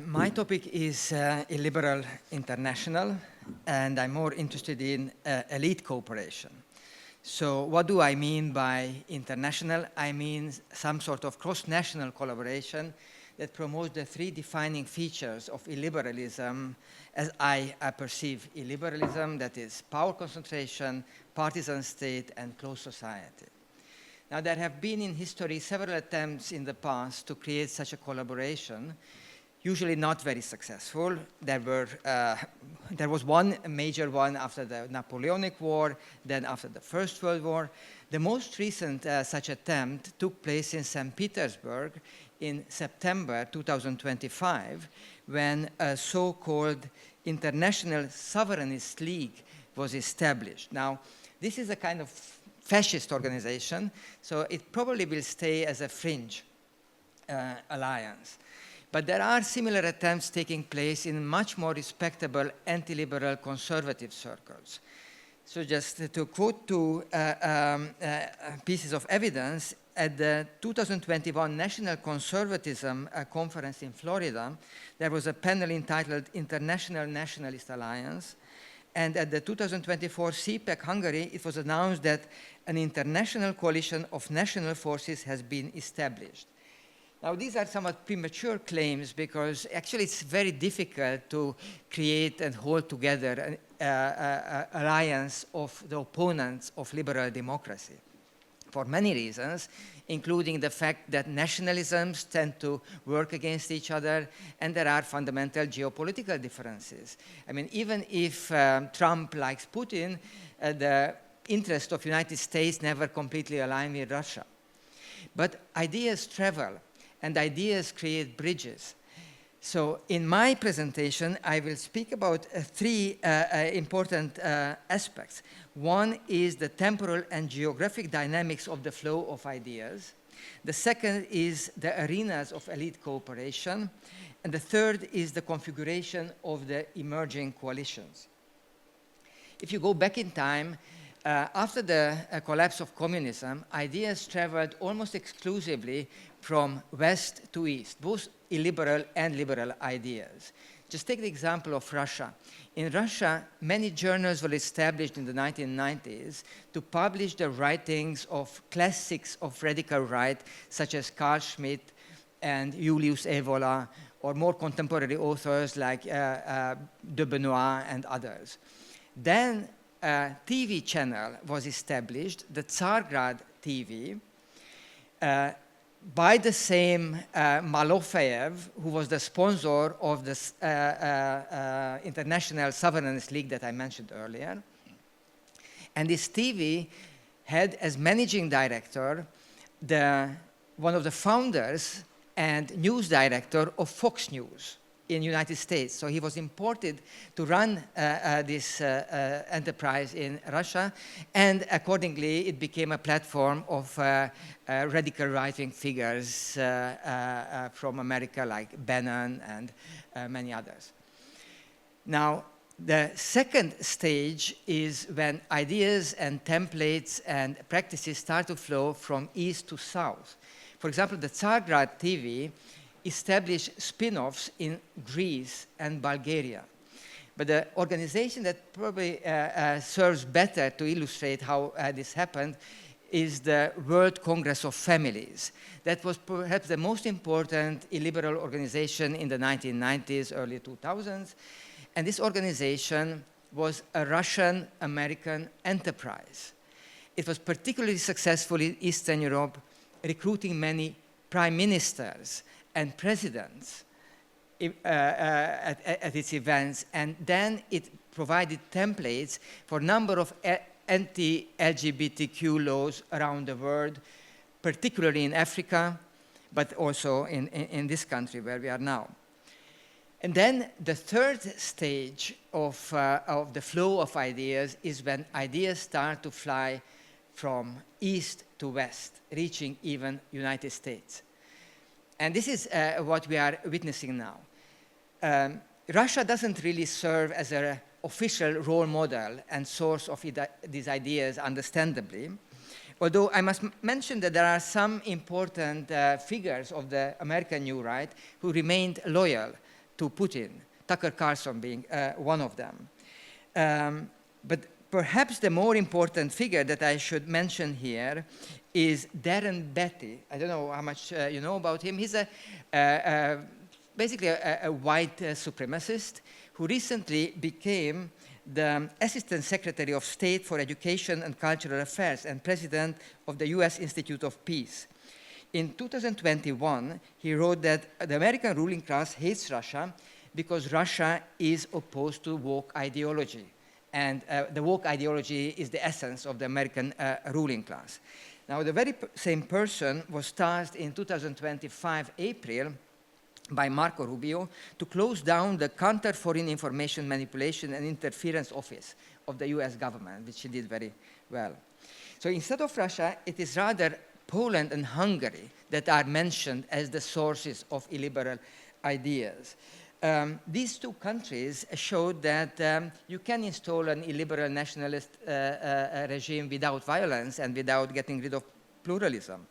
My topic is illiberal international, and I'm more interested in elite cooperation. So what do I mean by international? I mean some sort of cross-national collaboration that promotes the three defining features of illiberalism as I perceive illiberalism, that is power concentration, partisan state, and closed society. Now, there have been in history several attempts in the past to create such a collaboration, usually not very successful. There was one major one after the Napoleonic War, then after the First World War. The most recent such attempt took place in St. Petersburg in September 2025, when a so-called International Sovereignist League was established. Now, this is a kind of fascist organization, so it probably will stay as a fringe alliance. But there are similar attempts taking place in much more respectable anti-liberal conservative circles. So just to quote two pieces of evidence, at the 2021 National Conservatism Conference in Florida, there was a panel entitled International Nationalist Alliance. And at the 2024 CPAC Hungary, it was announced that an international coalition of national forces has been established. Now, these are somewhat premature claims because actually it's very difficult to create and hold together an alliance of the opponents of liberal democracy for many reasons, including the fact that nationalisms tend to work against each other, and there are fundamental geopolitical differences. I mean, even if Trump likes Putin, the interests of the United States never completely align with Russia. But ideas travel, and ideas create bridges. So in my presentation, I will speak about three important aspects. One is the temporal and geographic dynamics of the flow of ideas. The second is the arenas of elite cooperation. And the third is the configuration of the emerging coalitions. If you go back in time, after the collapse of communism, ideas traveled almost exclusively from west to east, both illiberal and liberal ideas. Just take the example of Russia. In Russia, many journals were established in the 1990s to publish the writings of classics of radical right, such as Carl Schmitt and Julius Evola, or more contemporary authors like de Benoit and others. Then a TV channel was established, the Tsargrad TV, by the same Malofeyev, who was the sponsor of the International Sovereignist League that I mentioned earlier. And this TV had as managing director one of the founders and news director of Fox News in the United States. So he was imported to run this enterprise in Russia, and accordingly it became a platform of radical right-wing figures from America like Bannon and many others. Now, the second stage is when ideas and templates and practices start to flow from east to south. For example, the Tsargrad TV established spin-offs in Greece and Bulgaria. But the organization that probably serves better to illustrate how this happened is the World Congress of Families. That was perhaps the most important illiberal organization in the 1990s, early 2000s. And this organization was a Russian-American enterprise. It was particularly successful in Eastern Europe, recruiting many prime ministers and presidents at its events, and then it provided templates for a number of anti-LGBTQ laws around the world, particularly in Africa, but also in this country where we are now. And then the third stage of the flow of ideas is when ideas start to fly from east to west, reaching even United States. And this is what we are witnessing now. Russia doesn't really serve as an official role model and source of these ideas, understandably. Although I must mention that there are some important figures of the American New Right who remained loyal to Putin, Tucker Carlson being one of them. But perhaps the more important figure that I should mention here is Darren Beattie. I don't know how much you know about him. He's basically a white supremacist who recently became the Assistant Secretary of State for Education and Cultural Affairs and President of the US Institute of Peace. In 2021, he wrote that the American ruling class hates Russia because Russia is opposed to woke ideology. And the woke ideology is the essence of the American ruling class. Now, the very same person was tasked in 2025 April by Marco Rubio to close down the Counter Foreign Information Manipulation and Interference Office of the US government, which he did very well. So instead of Russia, it is rather Poland and Hungary that are mentioned as the sources of illiberal ideas. These two countries showed that you can install an illiberal nationalist regime without violence and without getting rid of pluralism.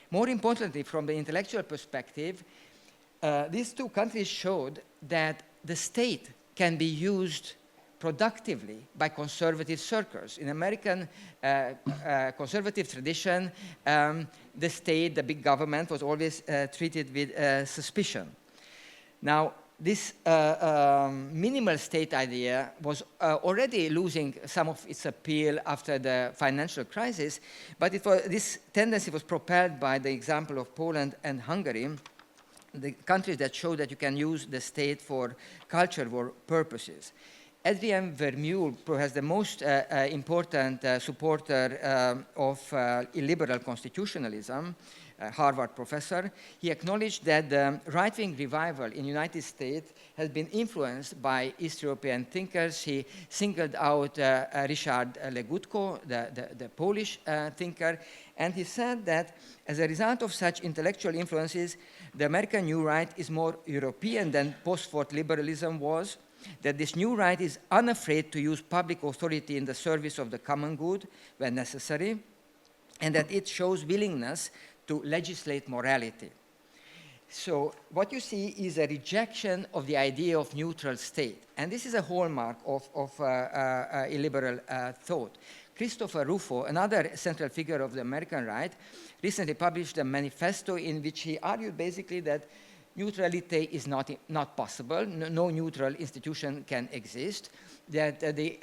More importantly, from the intellectual perspective, these two countries showed that the state can be used productively by conservative circles. In American conservative tradition, the state, the big government, was always treated with suspicion. Now, this minimal state idea was already losing some of its appeal after the financial crisis, but this tendency was propelled by the example of Poland and Hungary, the countries that show that you can use the state for cultural purposes. Adrien Vermeulen, perhaps the most important supporter of illiberal constitutionalism, Harvard professor, he acknowledged that the right-wing revival in the United States has been influenced by East European thinkers. He singled out Ryszard Legutko, the Polish thinker, and he said that as a result of such intellectual influences, the American New Right is more European than post-war liberalism was, that this new right is unafraid to use public authority in the service of the common good when necessary, and that it shows willingness to legislate morality. So what you see is a rejection of the idea of neutral state. And this is a hallmark of illiberal thought. Christopher Rufo, another central figure of the American right, recently published a manifesto in which he argued basically that neutrality is not possible. No neutral institution can exist. That the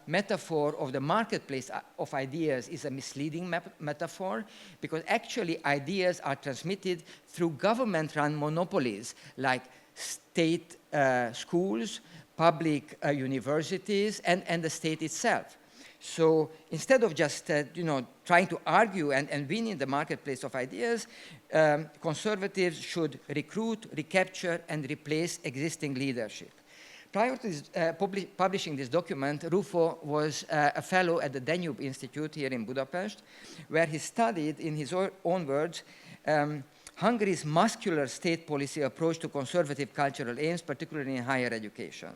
metaphor of the marketplace of ideas is a misleading metaphor, because actually ideas are transmitted through government-run monopolies like state schools, public universities, and the state itself. So instead of just trying to argue and win in the marketplace of ideas, conservatives should recruit, recapture, and replace existing leadership. Prior to this, publishing this document, Rufo was a fellow at the Danube Institute here in Budapest, where he studied, in his own words, Hungary's muscular state policy approach to conservative cultural aims, particularly in higher education.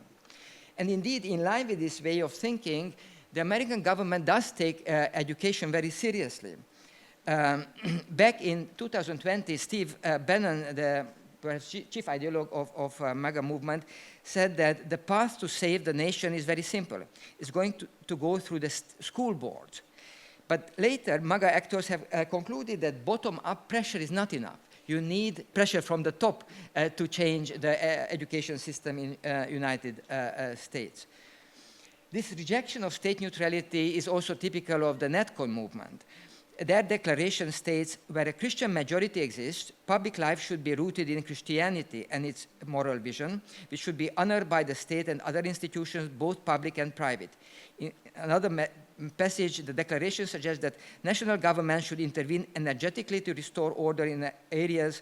And indeed, in line with this way of thinking, the American government does take education very seriously. Back in 2020, Steve Bannon, the chief ideologue of MAGA movement, said that the path to save the nation is very simple. It's going to go through the school board. But later, MAGA actors have concluded that bottom-up pressure is not enough. You need pressure from the top to change the education system in United States. This rejection of state neutrality is also typical of the NetCon movement. Their declaration states, where a Christian majority exists, public life should be rooted in Christianity and its moral vision, which should be honored by the state and other institutions, both public and private. In another passage, the declaration suggests that national government should intervene energetically to restore order in areas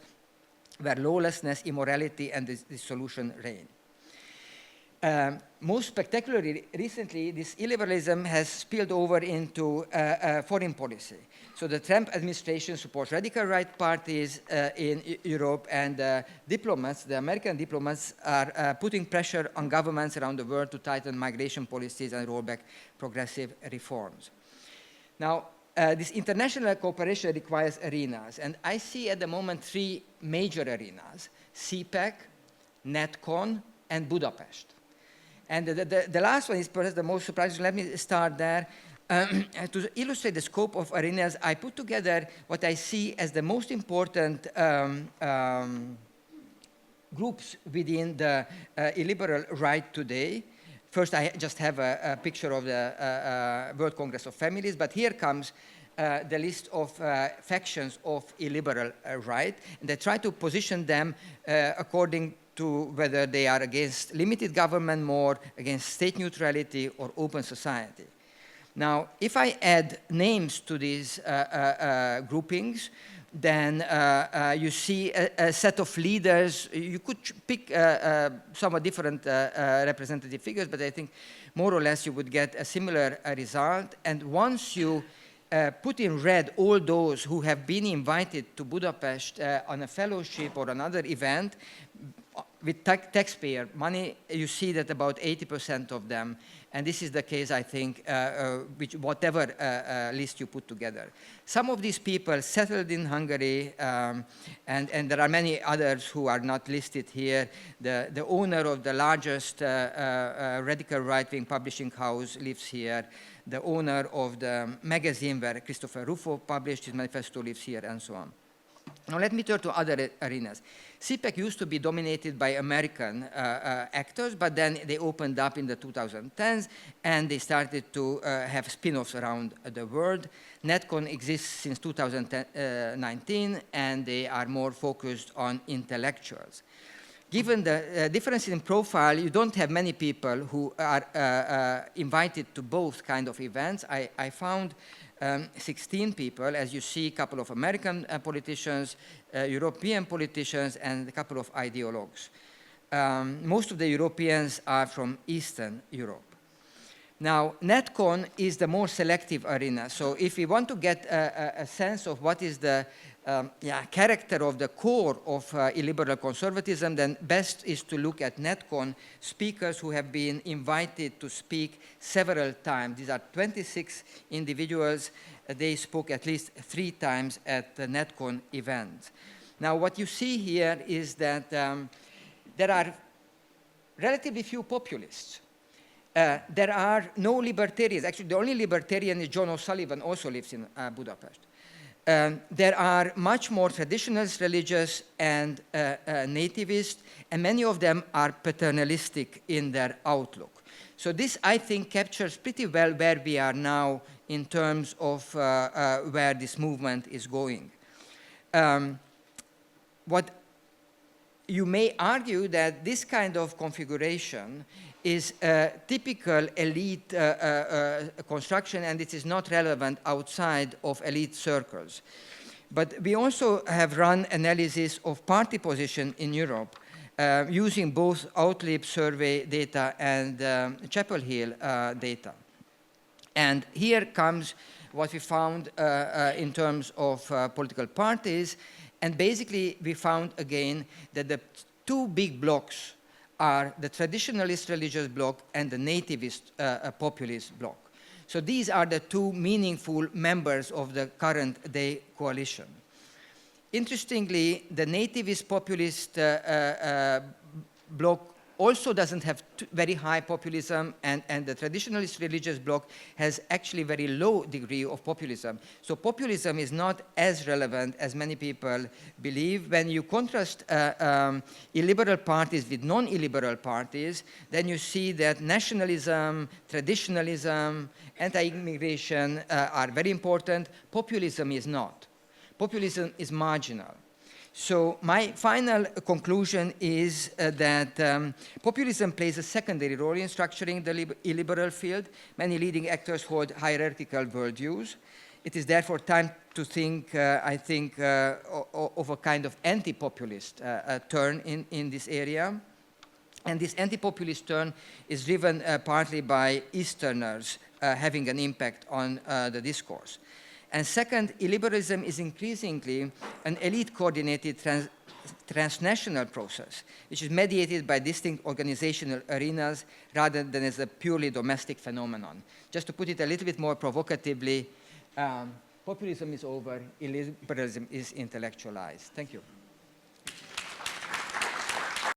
where lawlessness, immorality, and dissolution reign. Most spectacularly, recently, this illiberalism has spilled over into foreign policy. So the Trump administration supports radical right parties in Europe, and diplomats, the American diplomats, are putting pressure on governments around the world to tighten migration policies and roll back progressive reforms. Now, this international cooperation requires arenas, and I see at the moment three major arenas: CPEC, NetCon, and Budapest. And the last one is perhaps the most surprising. Let me start there. To illustrate the scope of arenas, I put together what I see as the most important groups within the illiberal right today. First, I just have a picture of the World Congress of Families, but here comes the list of factions of illiberal right, and I try to position them according to whether they are against limited government more, against state neutrality, or open society. Now, if I add names to these groupings, then you see a set of leaders. You could pick somewhat different representative figures, but I think more or less you would get a similar result. And once you put in red all those who have been invited to Budapest on a fellowship or another event with taxpayer money, you see that about 80% of them, and this is the case, I think, which whatever list you put together. Some of these people settled in Hungary, and there are many others who are not listed here. The owner of the largest radical right-wing publishing house lives here. The owner of the magazine where Christopher Rufo published his manifesto lives here, and so on. Now let me turn to other arenas. CPAC used to be dominated by American actors, but then they opened up in the 2010s, and they started to have spin-offs around the world. NetCon exists since 2019, and they are more focused on intellectuals. Given the difference in profile, you don't have many people who are invited to both kind of events. I found 16 people, as you see, a couple of American politicians, European politicians, and a couple of ideologues. Most of the Europeans are from Eastern Europe. Now, NetCon is the more selective arena. So if we want to get a sense of what is the character of the core of illiberal conservatism, then best is to look at NetCon speakers who have been invited to speak several times. These are 26 individuals. They spoke at least 3 times at the NetCon event. Now, what you see here is that there are relatively few populists. There are no libertarians. Actually, the only libertarian is John O'Sullivan, also lives in Budapest. There are much more traditionalist, religious, and nativist, and many of them are paternalistic in their outlook. So this, I think, captures pretty well where we are now in terms of where this movement is going. What you may argue that this kind of configuration is a typical elite construction, and it is not relevant outside of elite circles. But we also have run analysis of party position in Europe using both AUTHLIB survey data and Chapel Hill data. And here comes what we found in terms of political parties. And basically, we found again that the 2 big blocks are the traditionalist religious bloc and the nativist populist bloc. So these are the 2 meaningful members of the current day coalition. Interestingly, the nativist populist bloc also doesn't have very high populism, and the traditionalist religious bloc has actually very low degree of populism. So populism is not as relevant as many people believe. When you contrast illiberal parties with non-illiberal parties, then you see that nationalism, traditionalism, anti-immigration are very important. Populism is not. Populism is marginal. So my final conclusion is that populism plays a secondary role in structuring the illiberal field. Many leading actors hold hierarchical worldviews. It is therefore time to think, I think, of a kind of anti-populist turn in this area. And this anti-populist turn is driven partly by Easterners having an impact on the discourse. And second, illiberalism is increasingly an elite-coordinated transnational process, which is mediated by distinct organizational arenas rather than as a purely domestic phenomenon. Just to put it a little bit more provocatively, populism is over, illiberalism is intellectualized. Thank you.